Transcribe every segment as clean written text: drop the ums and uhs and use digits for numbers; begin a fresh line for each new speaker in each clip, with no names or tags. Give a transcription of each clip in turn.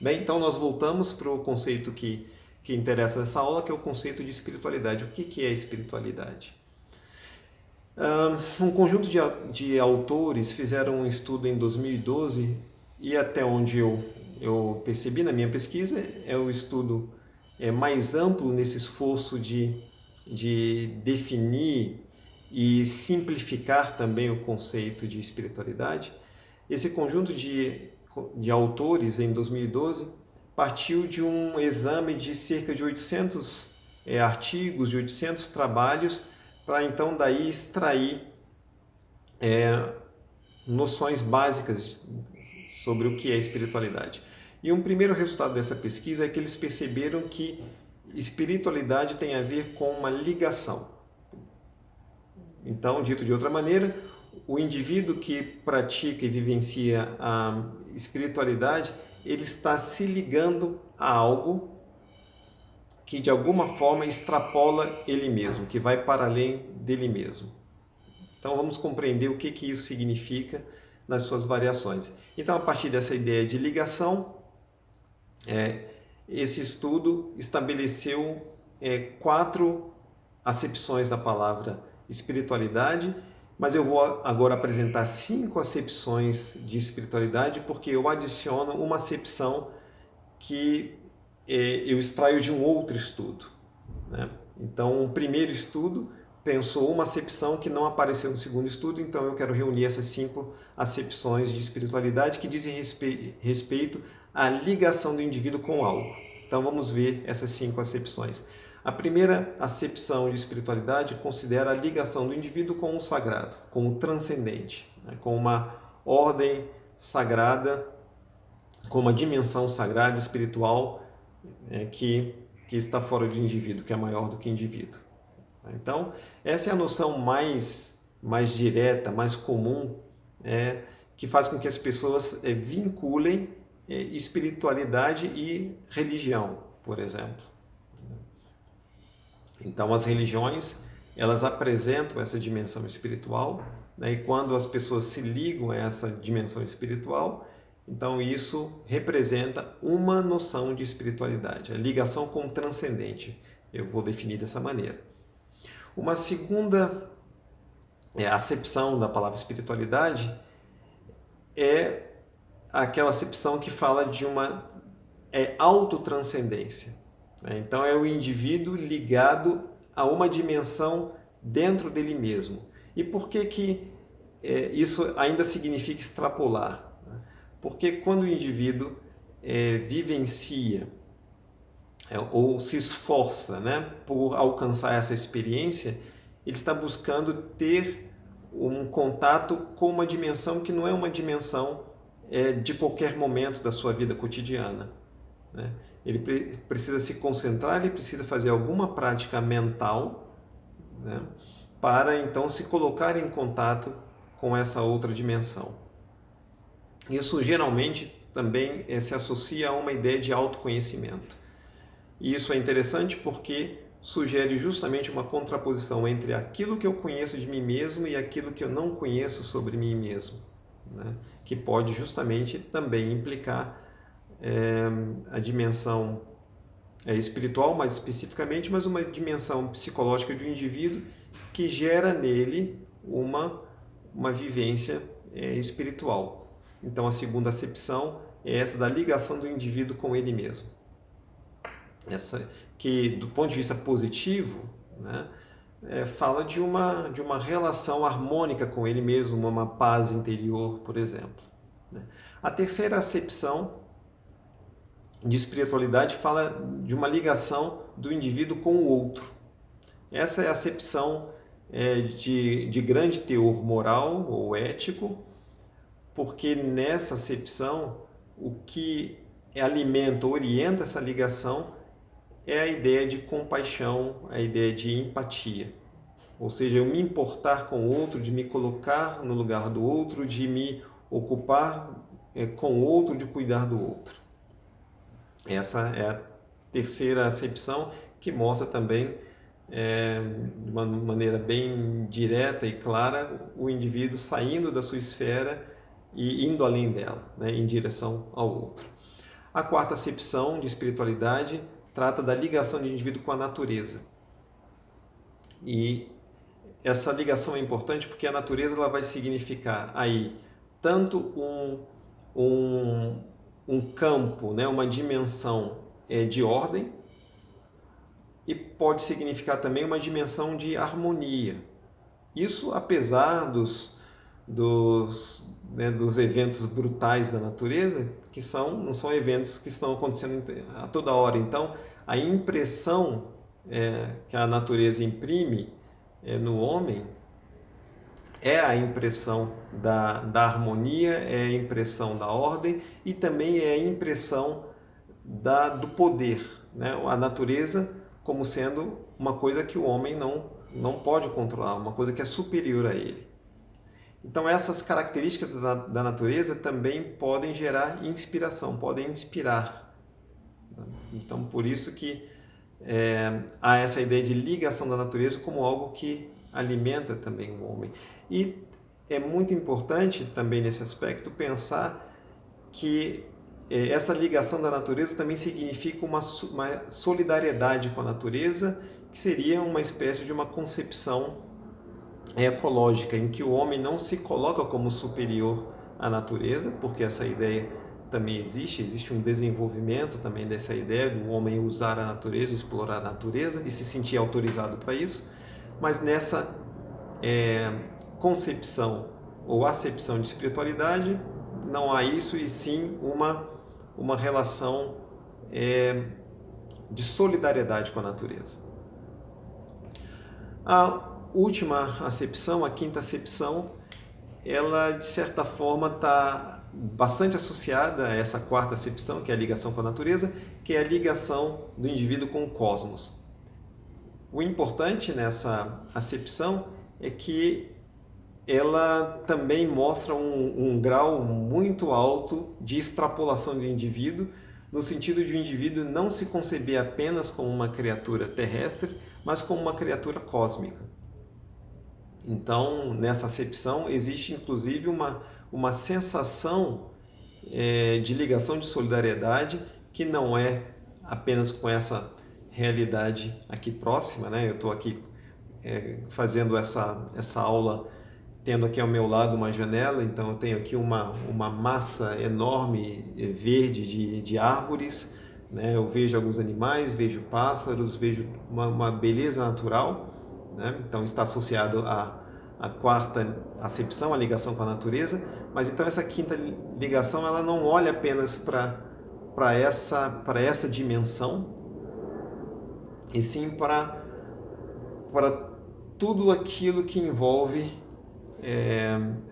Bem, então nós voltamos para o conceito que interessa nessa aula, que é o conceito de espiritualidade. O que é espiritualidade? Um conjunto de autores fizeram um estudo em 2012 e até onde eu percebi na minha pesquisa, é o estudo mais amplo nesse esforço de definir e simplificar também o conceito de espiritualidade. Esse conjunto de autores, em 2012, partiu de um exame de cerca de 800 artigos, de 800 trabalhos, para então daí extrair noções básicas sobre o que é espiritualidade. E um primeiro resultado dessa pesquisa é que eles perceberam que espiritualidade tem a ver com uma ligação. Então, dito de outra maneira, o indivíduo que pratica e vivencia a espiritualidade, ele está se ligando a algo que de alguma forma extrapola ele mesmo, que vai para além dele mesmo. Então vamos compreender o que isso significa nas suas variações. Então, a partir dessa ideia de ligação, esse estudo estabeleceu 4 acepções da palavra espiritualidade, mas eu vou agora apresentar 5 acepções de espiritualidade, porque eu adiciono uma acepção que eu extraio de um outro estudo, né? Então, o primeiro estudo pensou uma acepção que não apareceu no segundo estudo, então eu quero reunir essas 5 acepções de espiritualidade que dizem respeito à ligação do indivíduo com algo. Então vamos ver essas 5 acepções. A primeira acepção de espiritualidade considera a ligação do indivíduo com o sagrado, com o transcendente, né? Com uma ordem sagrada, com uma dimensão sagrada espiritual que está fora do indivíduo, que é maior do que o indivíduo. Então, essa é a noção mais direta, mais comum, que faz com que as pessoas vinculem espiritualidade e religião, por exemplo. Então, as religiões, elas apresentam essa dimensão espiritual, né? E quando as pessoas se ligam a essa dimensão espiritual, então isso representa uma noção de espiritualidade, a ligação com o transcendente. Eu vou definir dessa maneira. Uma segunda acepção da palavra espiritualidade é aquela acepção que fala de uma autotranscendência. Então é o indivíduo ligado a uma dimensão dentro dele mesmo. E por que isso ainda significa extrapolar? Porque quando o indivíduo vivencia ou se esforça, né, por alcançar essa experiência, ele está buscando ter um contato com uma dimensão que não é uma dimensão de qualquer momento da sua vida cotidiana, né? Ele precisa se concentrar, ele precisa fazer alguma prática mental, né, para então se colocar em contato com essa outra dimensão. Isso geralmente também se associa a uma ideia de autoconhecimento. E isso é interessante porque sugere justamente uma contraposição entre aquilo que eu conheço de mim mesmo e aquilo que eu não conheço sobre mim mesmo, né? Que pode justamente também implicar a dimensão espiritual, mais especificamente, mas uma dimensão psicológica do indivíduo que gera nele uma vivência espiritual. Então, a segunda acepção é essa da ligação do indivíduo com ele mesmo. Essa que, do ponto de vista positivo, né, fala de uma relação harmônica com ele mesmo, uma paz interior, por exemplo, né? A terceira acepção de espiritualidade fala de uma ligação do indivíduo com o outro. Essa é a acepção de grande teor moral ou ético, porque nessa acepção o que alimenta, orienta essa ligação é a ideia de compaixão, a ideia de empatia. Ou seja, eu me importar com o outro, de me colocar no lugar do outro, de me ocupar com o outro, de cuidar do outro. Essa é a terceira acepção que mostra também, de uma maneira bem direta e clara, o indivíduo saindo da sua esfera e indo além dela, né, em direção ao outro. A quarta acepção de espiritualidade trata da ligação do indivíduo com a natureza. E essa ligação é importante porque a natureza ela vai significar aí tanto um campo, né, uma dimensão de ordem, e pode significar também uma dimensão de harmonia. Isso apesar dos eventos brutais da natureza, que não são eventos que estão acontecendo a toda hora. Então, a impressão que a natureza imprime no homem é a impressão da harmonia, é a impressão da ordem e também é a impressão do poder, né? A natureza como sendo uma coisa que o homem não pode controlar, uma coisa que é superior a ele. Então essas características da natureza também podem gerar inspiração, podem inspirar. Então por isso que há essa ideia de ligação da natureza como algo que alimenta também o homem. E é muito importante também nesse aspecto pensar que essa ligação da natureza também significa uma solidariedade com a natureza, que seria uma espécie de uma concepção ecológica, em que o homem não se coloca como superior à natureza, porque essa ideia também existe um desenvolvimento também dessa ideia do homem usar a natureza, explorar a natureza e se sentir autorizado para isso, mas nessa concepção ou acepção de espiritualidade não há isso, e sim uma relação de solidariedade com a natureza. A última acepção, a quinta acepção, ela de certa forma está bastante associada a essa quarta acepção, que é a ligação com a natureza, que é a ligação do indivíduo com o cosmos. O importante nessa acepção é que ela também mostra um grau muito alto de extrapolação do indivíduo, no sentido de o indivíduo não se conceber apenas como uma criatura terrestre, mas como uma criatura cósmica. Então, nessa acepção, existe inclusive uma sensação de ligação, de solidariedade, que não é apenas com essa realidade aqui próxima, né? Eu estou aqui fazendo essa aula, tendo aqui ao meu lado uma janela, então eu tenho aqui uma massa enorme verde de árvores, né? Eu vejo alguns animais, vejo pássaros, vejo uma beleza natural, né? Então está associado à quarta acepção, a ligação com a natureza, mas então essa quinta ligação ela não olha apenas para essa dimensão, e sim para tudo aquilo que envolve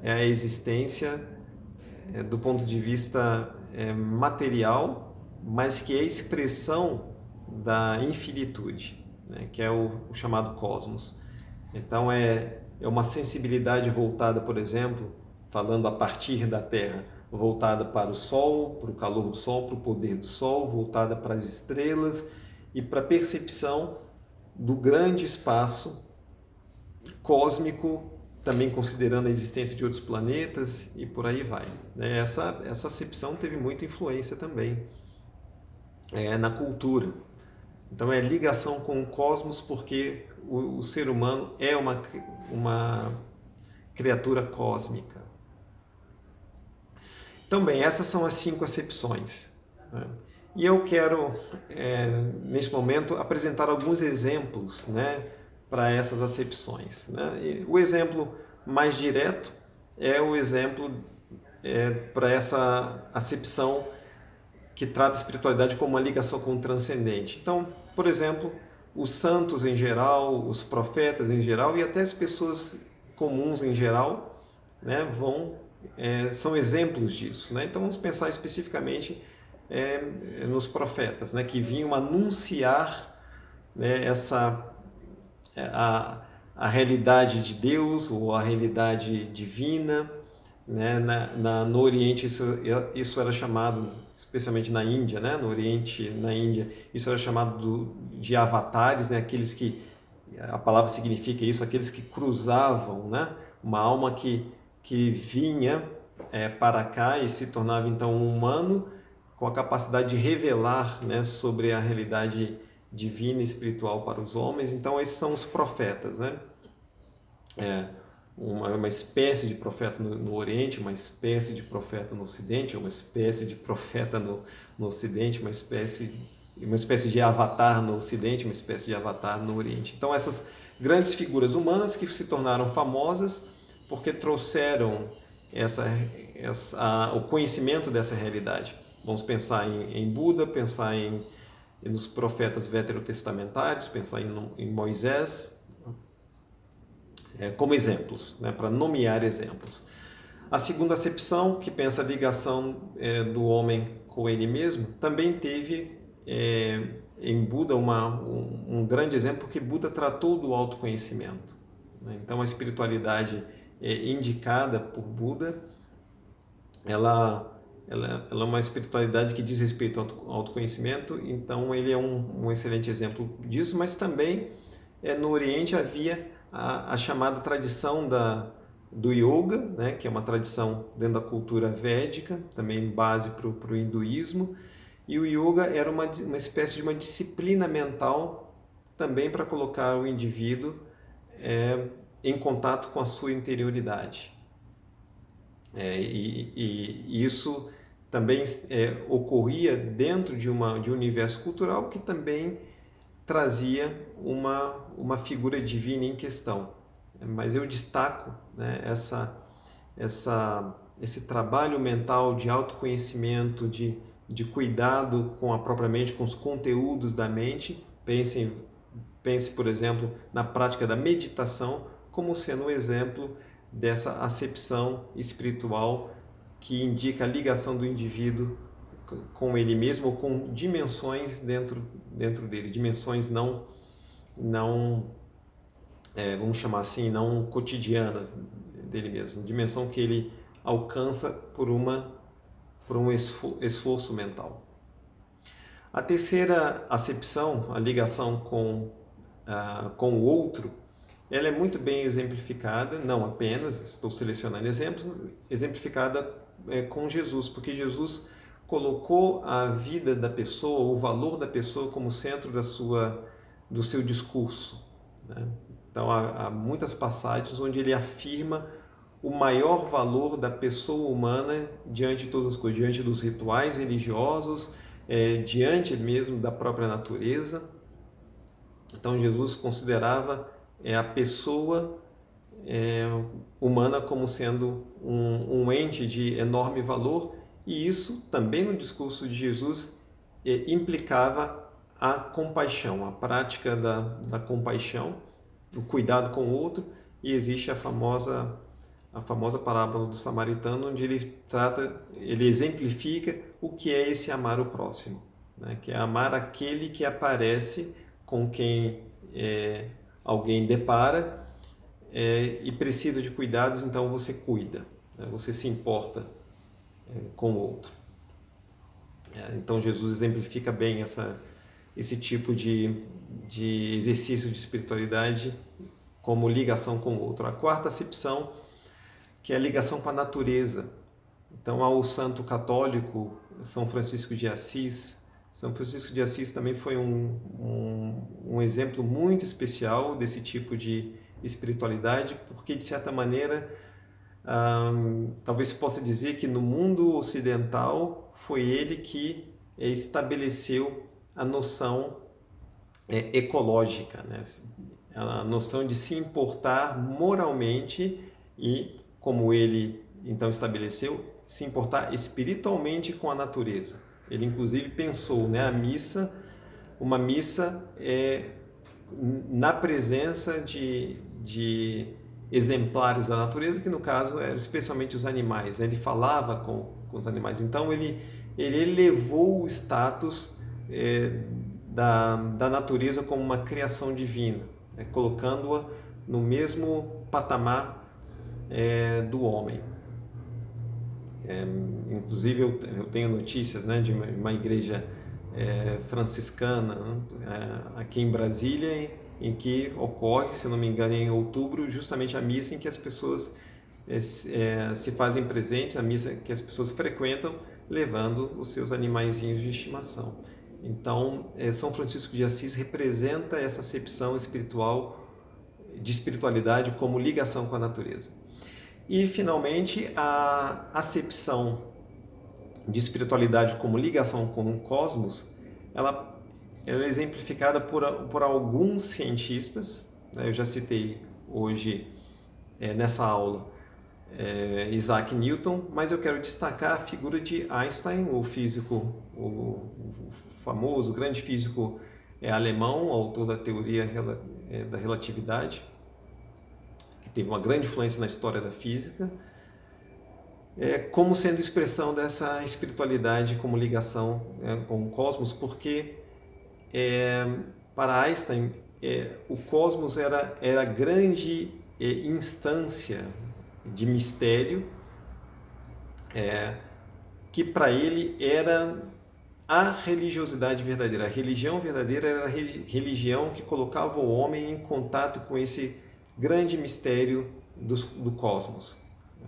a existência do ponto de vista material, mas que é a expressão da infinitude, né, que é o chamado cosmos. Então é uma sensibilidade voltada, por exemplo, falando a partir da Terra, voltada para o Sol, para o calor do Sol, para o poder do Sol, voltada para as estrelas e para a percepção do grande espaço cósmico, também considerando a existência de outros planetas e por aí vai. Essa acepção teve muita influência também na cultura. Então é ligação com o cosmos, porque o ser humano é uma criatura cósmica. Então bem, essas são as 5 acepções, né? E eu quero, neste momento, apresentar alguns exemplos, né, para essas acepções, né? E o exemplo mais direto é o exemplo para essa acepção que trata a espiritualidade como uma ligação com o transcendente. Então, por exemplo, os santos em geral, os profetas em geral e até as pessoas comuns em geral, né, são exemplos disso, né? Então vamos pensar especificamente nos profetas, né, que vinham anunciar, né, a realidade de Deus ou a realidade divina, né? No Oriente isso era chamado, especialmente na Índia, né? No Oriente, na Índia, isso era chamado de avatares, né? Aqueles que, a palavra significa isso, aqueles que cruzavam, né? Uma alma que vinha para cá e se tornava então um humano com a capacidade de revelar, né, sobre a realidade divina e espiritual para os homens. Então esses são os profetas, né? Uma espécie de profeta no Oriente, uma espécie de profeta no Ocidente, uma espécie de profeta no Ocidente, uma espécie de avatar no Ocidente, uma espécie de avatar no Oriente. Então essas grandes figuras humanas que se tornaram famosas porque trouxeram o conhecimento dessa realidade. Vamos pensar em Buda, pensar nos profetas veterotestamentários, pensar em Moisés, como exemplos, né, para nomear exemplos. A segunda acepção, que pensa a ligação do homem com ele mesmo, também teve em Buda um grande exemplo, porque Buda tratou do autoconhecimento. Né? Então a espiritualidade indicada por Buda, ela é uma espiritualidade que diz respeito ao autoconhecimento, então ele é um excelente exemplo disso, mas também no Oriente havia a chamada tradição do yoga, né, que é uma tradição dentro da cultura védica, também base para o hinduísmo, e o yoga era uma espécie de uma disciplina mental também para colocar o indivíduo em contato com a sua interioridade. E isso também ocorria dentro de um universo cultural que também trazia uma figura divina em questão. Mas eu destaco, né, esse trabalho mental de autoconhecimento, de cuidado com a própria mente, com os conteúdos da mente. Pense, por exemplo, na prática da meditação como sendo um exemplo dessa acepção espiritual que indica a ligação do indivíduo com ele mesmo ou com dimensões dentro dele, dimensões não vamos chamar assim, não cotidianas dele mesmo, dimensão que ele alcança por um esforço mental. A terceira acepção, a ligação com o outro, ela é muito bem exemplificada, não apenas, estou selecionando exemplos, exemplificada com Jesus, porque Jesus colocou a vida da pessoa, o valor da pessoa como centro do seu discurso. Né? Então há muitas passagens onde ele afirma o maior valor da pessoa humana diante de todas as coisas, diante dos rituais religiosos, diante mesmo da própria natureza. Então Jesus considerava a pessoa humana como sendo um ente de enorme valor, e isso também no discurso de Jesus implicava a compaixão, a prática da compaixão, o cuidado com o outro. E existe a famosa parábola do samaritano, onde ele exemplifica o que é esse amar o próximo, né? Que é amar aquele que aparece com quem alguém depara e precisa de cuidados, então você cuida, né? Você se importa com o outro. Então Jesus exemplifica bem esse tipo de exercício de espiritualidade como ligação com o outro. A quarta acepção, que é a ligação com a natureza. Então, ao santo católico São Francisco de Assis. São Francisco de Assis também foi um exemplo muito especial desse tipo de espiritualidade, porque, de certa maneira, talvez se possa dizer que no mundo ocidental foi ele que estabeleceu a noção ecológica, né? A noção de se importar moralmente e, como ele então estabeleceu, se importar espiritualmente com a natureza. Ele inclusive pensou, né, uma missa na presença de exemplares da natureza, que no caso eram especialmente os animais, né? Ele falava com os animais. Então ele elevou o status da natureza como uma criação divina, né? Colocando-a no mesmo patamar do homem. Inclusive eu tenho notícias, né, de uma igreja franciscana, né, aqui em Brasília, em que ocorre, se não me engano, em outubro, justamente a missa em que as pessoas se fazem presentes, a missa que as pessoas frequentam levando os seus animaizinhos de estimação. Então, São Francisco de Assis representa essa acepção espiritual, de espiritualidade como ligação com a natureza. E, finalmente, a acepção de espiritualidade como ligação com o cosmos, ela é exemplificada por alguns cientistas, né? Eu já citei hoje, nessa aula, Isaac Newton, mas eu quero destacar a figura de Einstein, o físico, o famoso, grande físico alemão, autor da teoria da relatividade, que teve uma grande influência na história da física, como sendo expressão dessa espiritualidade como ligação com o cosmos, porque para Einstein o cosmos era a grande instância de mistério, que para ele era a religiosidade verdadeira. A religião verdadeira era a religião que colocava o homem em contato com esse grande mistério do cosmos.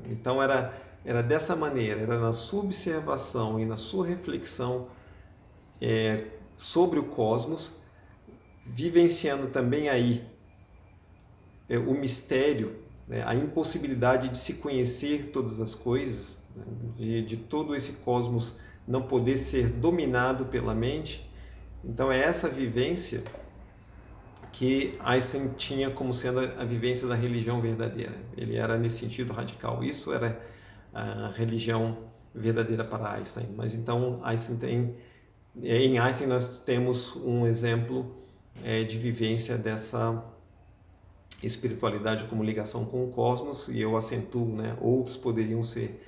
Então era dessa maneira, era na sua observação e na sua reflexão sobre o cosmos, vivenciando também aí o mistério, a impossibilidade de se conhecer todas as coisas, de todo esse cosmos não poder ser dominado pela mente. Então é essa vivência que Einstein tinha como sendo a vivência da religião verdadeira. Ele era nesse sentido radical. Isso era a religião verdadeira para Einstein. Mas então em Einstein nós temos um exemplo de vivência dessa espiritualidade como ligação com o cosmos, e eu acentuo, outros poderiam ser,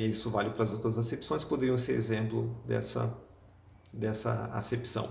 isso vale para as outras acepções, poderiam ser exemplo dessa acepção.